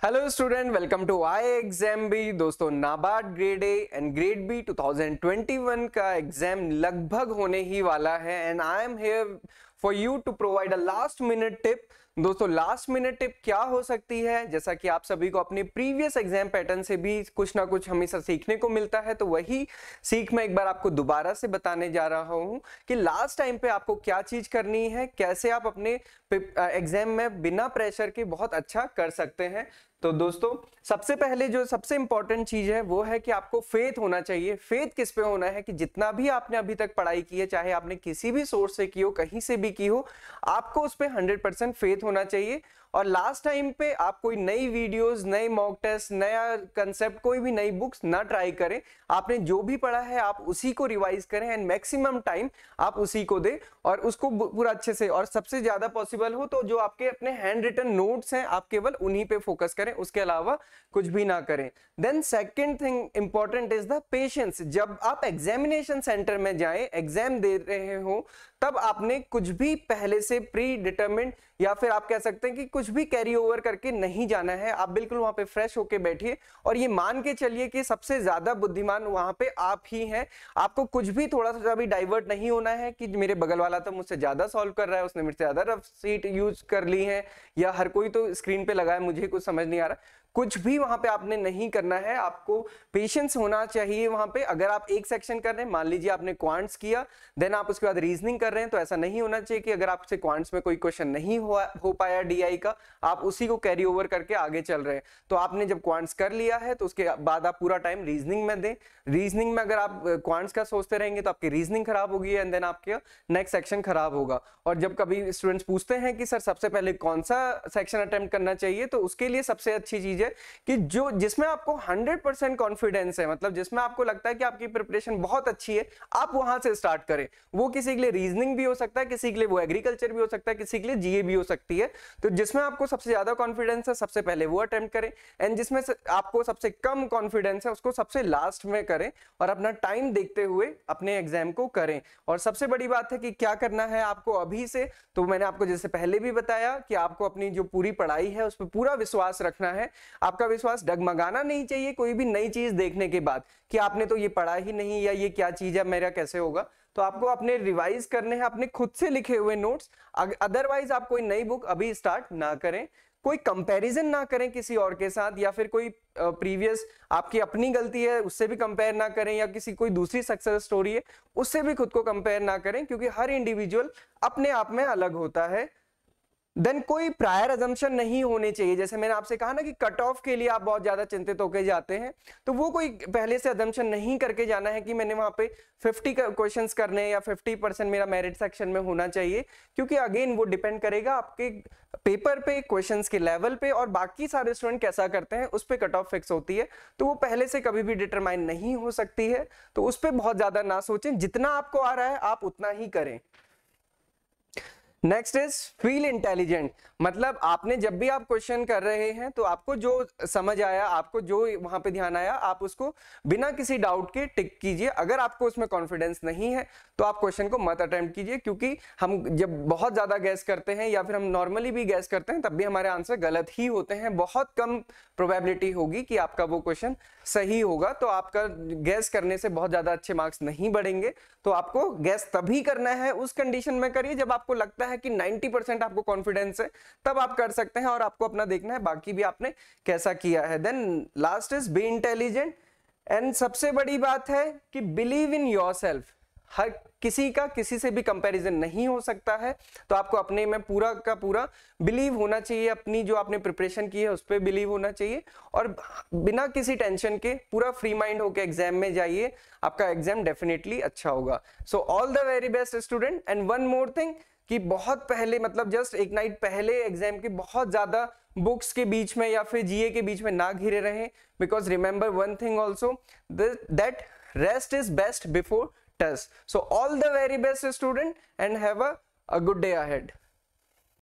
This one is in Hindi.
Hello student, welcome to ixamBee. दोस्तों, NABARD grade A and grade B 2021 का एग्जाम लगभग होने ही वाला है and I am here for you to provide a last minute tip. दोस्तों, लास्ट मिनट टिप क्या हो सकती है? जैसा कि आप सभी को अपने प्रीवियस एग्जाम पैटर्न से भी कुछ ना कुछ हमेशा सीखने को मिलता है, तो वही सीख मैं एक बार आपको दोबारा से बताने जा रहा हूं कि लास्ट टाइम पे आपको क्या चीज करनी है, कैसे आप अपने एग्जाम में बिना प्रेशर के बहुत अच्छा कर सकते हैं। तो दोस्तों, सबसे पहले जो सबसे इंपॉर्टेंट चीज है वो है कि आपको फेथ होना चाहिए। फेथ किस पे होना है कि जितना भी आपने अभी तक पढ़ाई की है, चाहे आपने किसी भी सोर्स से की हो, कहीं से भी की हो, आपको उस पे 100% फेथ होना चाहिए। और लास्ट टाइम पे आप कोई नई वीडियोस, नए मॉक टेस्ट, नया कंसेप्ट, कोई भी नई बुक्स ना ट्राई करें। आपने जो भी पढ़ा है आप उसी को रिवाइज करें एंड मैक्सिमम टाइम आप उसी को दें और उसको पूरा अच्छे से, और सबसे ज्यादा पॉसिबल हो तो जो आपके अपने हैंड रिटन नोट्स हैं आप केवल उन्हीं पे फोकस करें, उसके अलावा कुछ भी ना करें। Then second thing important is the patience. जब आप एग्जामिनेशन सेंटर में जाएं, एग्जाम दे रहे हो, तब आपने कुछ भी पहले से प्री डिटरमिन्ड या फिर आप कह सकते हैं कि कुछ भी कैरी ओवर करके नहीं जाना है। आप बिल्कुल वहां पे फ्रेश होके बैठिए और ये मान के चलिए कि सबसे ज्यादा बुद्धिमान वहां पे आप ही हैं। आपको कुछ भी थोड़ा सा भी डाइवर्ट नहीं होना है कि मेरे बगल वाला तो मुझसे ज्यादा सॉल्व कर रहा है, उसने मेरे से ज्यादा रफ सीट यूज कर ली है, या हर कोई तो स्क्रीन पे लगा है, मुझे कुछ समझ नहीं आ रहा। कुछ भी वहां पे आपने नहीं करना है। आपको पेशेंस होना चाहिए वहां पे। अगर आप एक सेक्शन कर रहे हैं, मान लीजिए आपने क्वांट्स किया, देन आप उसके बाद रीजनिंग कर रहे हैं, तो ऐसा नहीं होना चाहिए कि अगर आपसे क्वांट्स में कोई क्वेश्चन नहीं हो पाया डीआई का, आप उसी को कैरी ओवर करके आगे चल रहे हैं। तो आपने जब क्वांट्स कर लिया है तो उसके बाद आप पूरा टाइम रीजनिंग में दें। रीजनिंग में अगर आप क्वांट्स का सोचते रहेंगे तो आपकी रीजनिंग खराब होगी एंड देन आपके नेक्स्ट सेक्शन खराब होगा। और जब कभी स्टूडेंट्स पूछते हैं कि सर सबसे पहले कौन सा सेक्शन अटेम्प्ट करना चाहिए, तो उसके लिए सबसे अच्छी चीज है कि जो जिसमें आपको 100% कॉन्फिडेंस है, मतलब जिसमें आपको लगता है कि आपकी प्रिपरेशन बहुत अच्छी है, आप वहां से स्टार्ट करें। वो किसी के लिए रीजनिंग भी हो सकता है, किसी के लिए वो एग्रीकल्चर भी हो सकता है, किसी के लिए जीए भी हो सकती है। तो जिसमें आपको सबसे ज्यादा कॉन्फिडेंस है सबसे पहले वो अटेम्प्ट करें, एंड जिसमें आपको सबसे कम कॉन्फिडेंस है उसको सबसे लास्ट में करें और अपना टाइम देखते हुए अपने एग्जाम को करें। और सबसे बड़ी बात है कि क्या करना है आपको अभी से, तो मैंने आपको जैसे पहले भी बताया कि आपको अपनी जो पूरी पढ़ाई है उस पर पूरा विश्वास रखना है। आपका विश्वास डगमगाना नहीं चाहिए कोई भी नई चीज देखने के बाद कि आपने तो ये पढ़ा ही नहीं, या ये क्या चीज है, मेरा कैसे होगा। तो आपको अपने रिवाइज करने हैं अपने खुद से लिखे हुए नोट्स। अदरवाइज आप कोई नई बुक अभी स्टार्ट ना करें, कोई कंपैरिजन ना करें किसी और के साथ, या फिर कोई प्रीवियस आपकी अपनी गलती है उससे भी कंपेयर ना करें, या किसी कोई दूसरी सक्सेस स्टोरी है उससे भी खुद को कंपेयर ना करें, क्योंकि हर इंडिविजुअल अपने आप में अलग होता है। देन कोई प्रायर अजम्पशन नहीं होने चाहिए। जैसे मैंने आपसे कहा ना कि कट ऑफ के लिए आप बहुत ज्यादा चिंतित होकर जाते हैं, तो वो कोई पहले से अजम्पशन नहीं करके जाना है कि मैंने वहां पे 50 क्वेश्चंस करने या 50% मेरा मेरिट सेक्शन में होना चाहिए, क्योंकि अगेन वो डिपेंड करेगा आपके पेपर पे, क्वेश्चंस के लेवल पे, और बाकी सारे स्टूडेंट कैसा करते हैं उस पर कट ऑफ फिक्स होती है। तो वो पहले से कभी भी डिटरमाइन नहीं हो सकती है, तो उस पर बहुत ज्यादा ना सोचें, जितना आपको आ रहा है आप उतना ही करें। Next is feel intelligent. मतलब आपने जब भी आप क्वेश्चन कर रहे हैं तो आपको जो समझ आया, आपको जो वहां पे ध्यान आया, आप उसको बिना किसी डाउट के टिक कीजिए। अगर आपको उसमें कॉन्फिडेंस नहीं है तो आप क्वेश्चन को मत अटेम्प्ट कीजिए, क्योंकि हम जब बहुत ज्यादा गैस करते हैं या फिर हम नॉर्मली भी गैस करते हैं तब भी हमारे आंसर गलत ही होते हैं। बहुत कम प्रोबेबिलिटी होगी कि आपका वो क्वेश्चन सही होगा, तो आपका गैस करने से बहुत ज्यादा अच्छे मार्क्स नहीं बढ़ेंगे। तो आपको गैस तभी करना है, उस कंडीशन में करिए जब आपको लगता है कि 90% आपको कॉन्फिडेंस है, तब आप कर सकते हैं और आपको अपना देखना है बाकी भी आपने कैसा किया है। Then last is be intelligent, and सबसे बड़ी बात है कि बिलीव इन योरसेल्फ। हर किसी का किसी से भी कंपैरिजन नहीं हो सकता है, तो आपको अपने में पूरा का पूरा बिलीव होना चाहिए, अपनी जो आपने प्रिपरेशन की है उस पर बिलीव होना चाहिए, और बिना किसी टेंशन के पूरा फ्री माइंड होकर एग्जाम में जाइए। आपका एग्जाम डेफिनेटली अच्छा होगा। So all the very best student. And one more thing कि बहुत पहले, मतलब जस्ट एक नाइट पहले एग्जाम के बहुत ज्यादा बुक्स के बीच में या फिर जीए के बीच में ना घिरे रहें, because remember one thing also, that rest is best before test. So all the very best student and have a good day ahead.